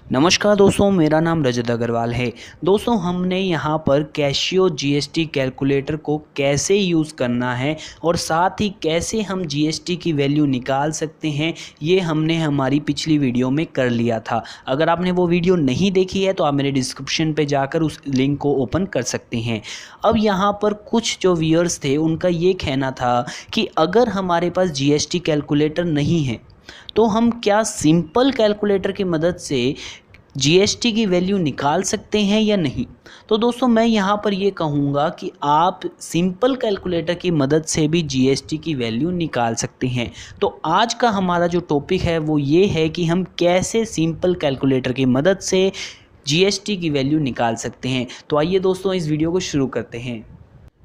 नमस्कार दोस्तों, मेरा नाम रजत अग्रवाल है। दोस्तों, हमने यहाँ पर कैशियो जीएसटी कैलकुलेटर को कैसे यूज़ करना है और साथ ही कैसे हम जीएसटी की वैल्यू निकाल सकते हैं, ये हमने हमारी पिछली वीडियो में कर लिया था। अगर आपने वो वीडियो नहीं देखी है तो आप मेरे डिस्क्रिप्शन पे जाकर उस लिंक को ओपन कर सकते हैं। अब यहाँ पर कुछ जो व्यूअर्स थे उनका ये कहना था कि अगर हमारे पास जीएसटी कैलकुलेटर नहीं है तो हम क्या सिंपल कैलकुलेटर की मदद से जीएसटी की वैल्यू निकाल सकते हैं या नहीं। तो दोस्तों, मैं यहाँ पर ये कहूँगा कि आप सिंपल कैलकुलेटर की मदद से भी जीएसटी की वैल्यू निकाल सकते हैं। तो आज का हमारा जो टॉपिक है वो ये है कि हम कैसे सिंपल कैलकुलेटर की मदद से जीएसटी की वैल्यू निकाल सकते हैं। तो आइए दोस्तों, इस वीडियो को शुरू करते हैं।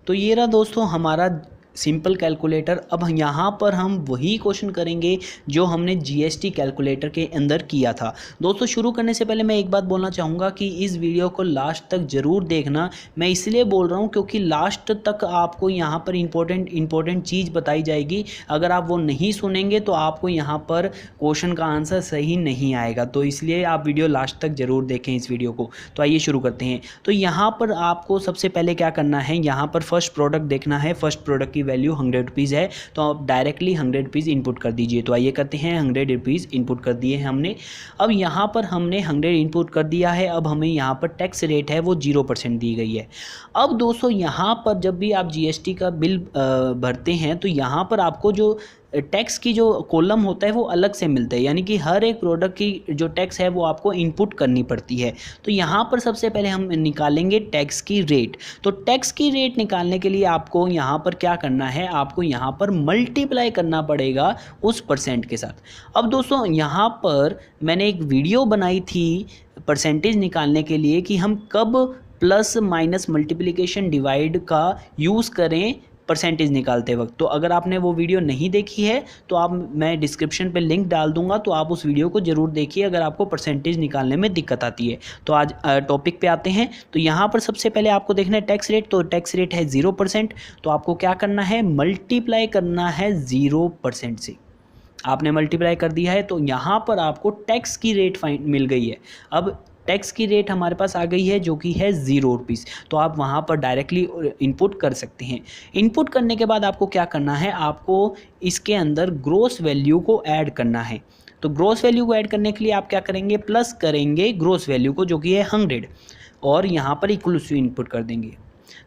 तो ये रहा दोस्तों हमारा सिंपल कैलकुलेटर। अब यहाँ पर हम वही क्वेश्चन करेंगे जो हमने जीएसटी कैलकुलेटर के अंदर किया था। दोस्तों, शुरू करने से पहले मैं एक बात बोलना चाहूँगा कि इस वीडियो को लास्ट तक ज़रूर देखना। मैं इसलिए बोल रहा हूँ क्योंकि लास्ट तक आपको यहाँ पर इम्पोर्टेंट चीज़ बताई जाएगी। अगर आप वो नहीं सुनेंगे तो आपको यहाँ पर क्वेश्चन का आंसर सही नहीं आएगा। तो इसलिए आप वीडियो लास्ट तक ज़रूर देखें इस वीडियो को। तो आइए शुरू करते हैं। तो यहाँ पर आपको सबसे पहले क्या करना है, यहाँ पर फर्स्ट प्रोडक्ट देखना है। फर्स्ट प्रोडक्ट की वैल्यू 100 रुपीज़ है, तो आप डायरेक्टली 100 रुपीज़ इनपुट कर दीजिए। तो आइए करते हैं, 100 रुपीज़ इनपुट कर दिए हैं हमने। अब यहाँ पर हमने 100 इनपुट कर दिया है। अब हमें यहाँ पर टैक्स रेट है वो 0% दी गई है। अब दोस्तों, यहाँ पर जब भी आप जीएसटी का बिल भरते हैं तो यहाँ पर आपको जो टैक्स की जो कॉलम होता है वो अलग से मिलता है, यानी कि हर एक प्रोडक्ट की जो टैक्स है वो आपको इनपुट करनी पड़ती है। तो यहाँ पर सबसे पहले हम निकालेंगे टैक्स की रेट। तो टैक्स की रेट निकालने के लिए आपको यहाँ पर क्या करना है, आपको यहाँ पर मल्टीप्लाई करना पड़ेगा उस परसेंट के साथ। अब दोस्तों, यहाँ पर मैंने एक वीडियो बनाई थी परसेंटेज निकालने के लिए कि हम कब प्लस माइनस मल्टीप्लिकेशन डिवाइड का यूज़ करें परसेंटेज निकालते वक्त। तो अगर आपने वो वीडियो नहीं देखी है तो मैं डिस्क्रिप्शन पे लिंक डाल दूंगा, तो आप उस वीडियो को ज़रूर देखिए अगर आपको परसेंटेज निकालने में दिक्कत आती है। तो आज टॉपिक पे आते हैं। तो यहाँ पर सबसे पहले आपको देखना है टैक्स रेट। तो टैक्स रेट है 0%। तो आपको क्या करना है, मल्टीप्लाई करना है 0% से। आपने मल्टीप्लाई कर दिया है तो यहाँ पर आपको टैक्स की रेट फाइन मिल गई है। अब टैक्स की रेट हमारे पास आ गई है जो कि है 0 रुपीज़। तो आप वहाँ पर डायरेक्टली इनपुट कर सकते हैं। इनपुट करने के बाद आपको क्या करना है, आपको इसके अंदर ग्रॉस वैल्यू को ऐड करना है। तो ग्रॉस वैल्यू को ऐड करने के लिए आप क्या करेंगे, प्लस करेंगे ग्रॉस वैल्यू को जो कि है 100 और यहाँ पर इक्वल टू इनपुट कर देंगे।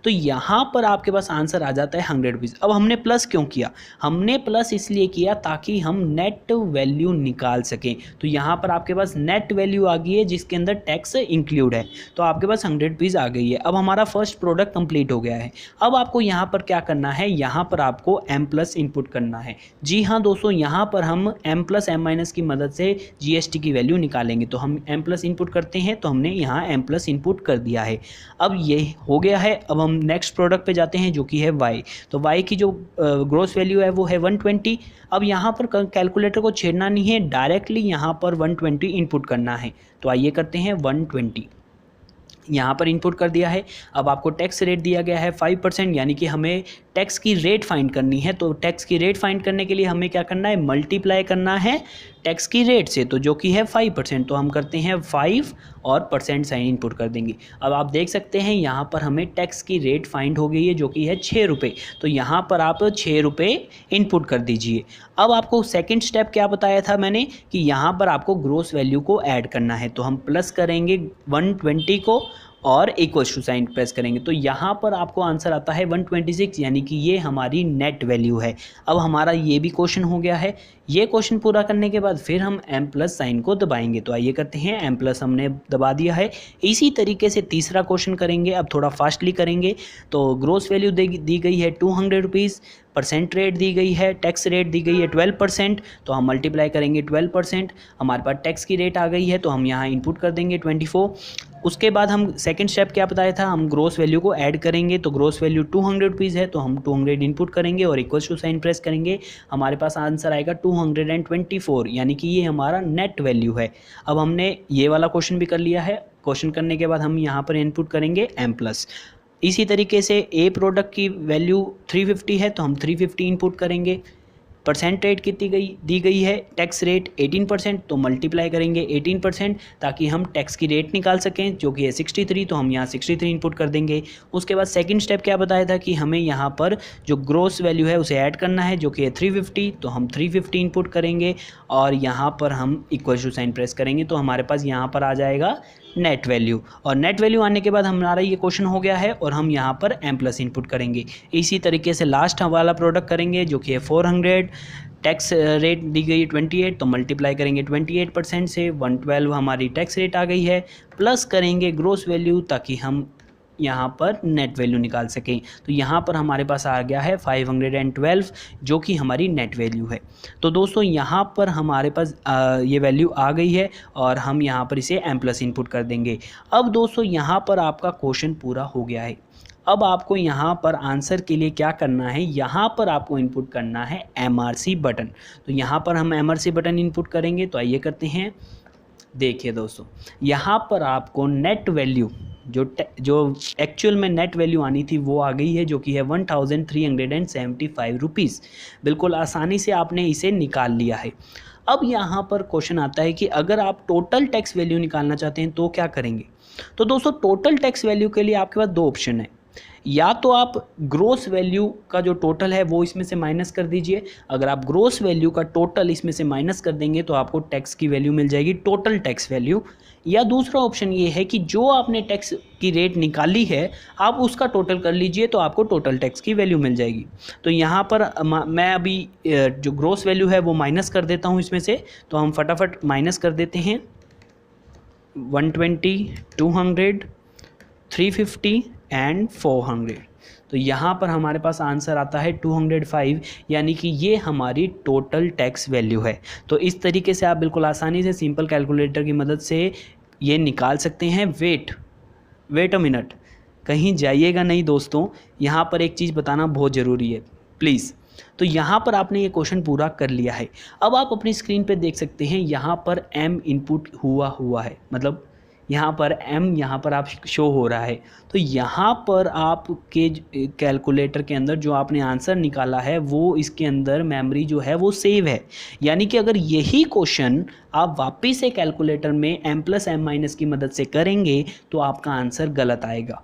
तो यहाँ पर आपके पास आंसर आ जाता है 100 रुपीज़। अब हमने प्लस क्यों किया, हमने प्लस इसलिए किया ताकि हम नेट वैल्यू निकाल सकें। तो यहाँ पर आपके पास नेट वैल्यू आ गई है जिसके अंदर टैक्स इंक्लूड है। तो आपके पास 100 रुपीज़ आ गई है। अब हमारा फर्स्ट प्रोडक्ट कंप्लीट हो गया है। अब आपको यहाँ पर क्या करना है, यहाँ पर आपको एम प्लस इनपुट करना है। जी हाँ दोस्तों, यहाँ पर हम एम प्लस एम माइनस की मदद से जीएसटी की वैल्यू निकालेंगे। तो हम एम प्लस इनपुट करते हैं, तो हमने यहाँ एम प्लस इनपुट कर दिया है। अब ये हो गया है। अब हम नेक्स्ट प्रोडक्ट पे जाते हैं जो कि है y। तो y की जो ग्रॉस वैल्यू है वो है 120। अब यहाँ पर कैलकुलेटर को छेड़ना नहीं है, डायरेक्टली यहाँ पर 120 इनपुट करना है। तो आइए करते हैं, 120 यहाँ पर इनपुट कर दिया है। अब आपको टैक्स रेट दिया गया है 5%, यानी कि हमें टैक्स की रेट फाइंड करनी है। तो टैक्स की रेट फाइंड करने के लिए हमें क्या करना है, मल्टीप्लाई करना है टैक्स की रेट से, तो जो कि है 5%। तो हम करते हैं 5 और परसेंट साइन इनपुट कर देंगे। अब आप देख सकते हैं यहाँ पर हमें टैक्स की रेट फाइंड हो गई है जो कि है 6 रुपये। तो यहाँ पर आप 6 रुपये इनपुट कर दीजिए। अब आपको सेकंड स्टेप क्या बताया था मैंने कि यहाँ पर आपको ग्रॉस वैल्यू को ऐड करना है। तो हम प्लस करेंगे 120 को और इक्वल टू साइन प्रेस करेंगे। तो यहाँ पर आपको आंसर आता है 126, यानी कि ये हमारी नेट वैल्यू है। अब हमारा ये भी क्वेश्चन हो गया है। ये क्वेश्चन पूरा करने के बाद फिर हम एम प्लस साइन को दबाएंगे। तो आइए करते हैं, एम प्लस हमने दबा दिया है। इसी तरीके से तीसरा क्वेश्चन करेंगे, अब थोड़ा फास्टली करेंगे। तो ग्रॉस वैल्यू दी गई है 200 रुपीज़, परसेंट रेट दी गई है, टैक्स रेट दी गई है 12%। तो हम मल्टीप्लाई करेंगे 12%। हमारे पास टैक्स की रेट आ गई है तो हम यहाँ इनपुट कर देंगे 24। उसके बाद हम सेकंड स्टेप क्या बताया था, हम ग्रॉस वैल्यू को ऐड करेंगे। तो ग्रॉस वैल्यू 200 रुपीज़ है तो हम 200 इनपुट करेंगे और इक्वल टू साइन प्रेस करेंगे। हमारे पास आंसर आएगा 224, यानी कि ये हमारा नेट वैल्यू है। अब हमने ये वाला क्वेश्चन भी कर लिया है। क्वेश्चन करने के बाद हम यहाँ पर इनपुट करेंगे एम प्लस। इसी तरीके से ए प्रोडक्ट की वैल्यू 350 है तो हम 350 इनपुट करेंगे। परसेंट रेट कितनी दी गई है, टैक्स रेट 18%, तो मल्टीप्लाई करेंगे 18% ताकि हम टैक्स की रेट निकाल सकें जो कि है 63, तो हम यहाँ 63 इनपुट कर देंगे। उसके बाद सेकंड स्टेप क्या बताया था कि हमें यहाँ पर जो ग्रॉस वैल्यू है उसे ऐड करना है जो कि है 350, तो हम 350 इनपुट करेंगे और यहाँ पर हम इक्वल टू साइन प्रेस करेंगे तो हमारे पास यहाँ पर आ जाएगा नेट वैल्यू। और नेट वैल्यू आने के बाद हमारा ये क्वेश्चन हो गया है और हम यहाँ पर एम प्लस इनपुट करेंगे। इसी तरीके से लास्ट वाला प्रोडक्ट करेंगे जो कि है 400, टैक्स रेट दी गई 28, तो मल्टीप्लाई करेंगे 28% से 112 हमारी टैक्स रेट आ गई है, प्लस करेंगे ग्रोस वैल्यू ताकि हम यहाँ पर नेट वैल्यू निकाल सकें। तो यहाँ पर हमारे पास आ गया है 512 जो कि हमारी नेट वैल्यू है। तो दोस्तों यहाँ पर हमारे पास ये वैल्यू आ गई है और हम यहाँ पर इसे एम प्लस इनपुट कर देंगे। अब दोस्तों यहाँ पर आपका क्वेश्चन पूरा हो गया है। अब आपको यहाँ पर आंसर के लिए क्या करना है, यहाँ पर आपको इनपुट करना है MRC बटन। तो यहाँ पर हम MRC बटन इनपुट करेंगे, तो आइए करते हैं। देखिए दोस्तों यहाँ पर आपको नेट वैल्यू जो एक्चुअल में नेट वैल्यू आनी थी वो आ गई है जो कि है 1375 रुपीज़। बिल्कुल आसानी से आपने इसे निकाल लिया है। अब यहाँ पर क्वेश्चन आता है कि अगर आप टोटल टैक्स वैल्यू निकालना चाहते हैं तो क्या करेंगे। तो दोस्तों टोटल टैक्स वैल्यू के लिए आपके पास दो ऑप्शन है, या तो आप ग्रोस वैल्यू का जो टोटल है वो इसमें से माइनस कर दीजिए। अगर आप ग्रोस वैल्यू का टोटल इसमें से माइनस कर देंगे तो आपको टैक्स की वैल्यू मिल जाएगी टोटल टैक्स वैल्यू। या दूसरा ऑप्शन ये है कि जो आपने टैक्स की रेट निकाली है आप उसका टोटल कर लीजिए तो आपको टोटल टैक्स की वैल्यू मिल जाएगी। तो यहाँ पर मैं अभी जो ग्रोस वैल्यू है वो माइनस कर देता हूँ इसमें से, तो हम फटाफट माइनस कर देते हैं। 120, 200, 350 एंड 400। तो यहाँ पर हमारे पास आंसर आता है 205, यानी कि ये हमारी टोटल टैक्स वैल्यू है। तो इस तरीके से आप बिल्कुल आसानी से सिंपल कैलकुलेटर की मदद से ये निकाल सकते हैं। वेट अ मिनट, कहीं जाइएगा नहीं दोस्तों, यहाँ पर एक चीज़ बताना बहुत ज़रूरी है प्लीज़। तो यहाँ पर आपने ये क्वेश्चन पूरा कर लिया है। अब आप अपनी स्क्रीन पे देख सकते हैं यहाँ पर M इनपुट हुआ है, मतलब यहाँ पर M यहाँ पर आप शो हो रहा है। तो यहाँ पर आपके कैलकुलेटर के अंदर जो आपने आंसर निकाला है वो इसके अंदर मेमोरी जो है वो सेव है। यानी कि अगर यही क्वेश्चन आप वापस से कैलकुलेटर में M+M- की मदद से करेंगे तो आपका आंसर गलत आएगा।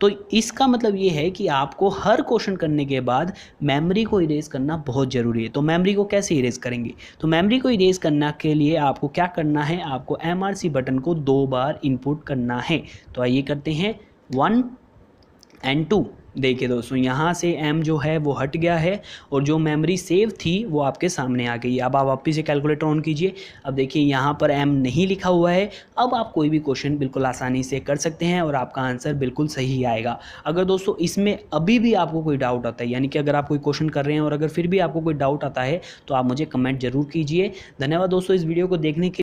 तो इसका मतलब ये है कि आपको हर क्वेश्चन करने के बाद मेमोरी को इरेज करना बहुत ज़रूरी है। तो मेमोरी को कैसे इरेज करेंगे, तो मेमोरी को इरेज करने के लिए आपको क्या करना है, आपको MRC बटन को 2 बार इनपुट करना है। तो आइए करते हैं 1 और 2। देखिए दोस्तों यहाँ से M जो है वो हट गया है और जो मेमोरी सेव थी वो आपके सामने आ गई। अब आप वापस से कैलकुलेटर ऑन कीजिए। अब देखिए यहाँ पर M नहीं लिखा हुआ है। अब आप कोई भी क्वेश्चन बिल्कुल आसानी से कर सकते हैं और आपका आंसर बिल्कुल सही आएगा। अगर दोस्तों इसमें अभी भी आपको कोई डाउट आता है, यानी कि अगर आप कोई क्वेश्चन कर रहे हैं और अगर फिर भी आपको कोई डाउट आता है तो आप मुझे कमेंट जरूर कीजिए। धन्यवाद दोस्तों इस वीडियो को देखने के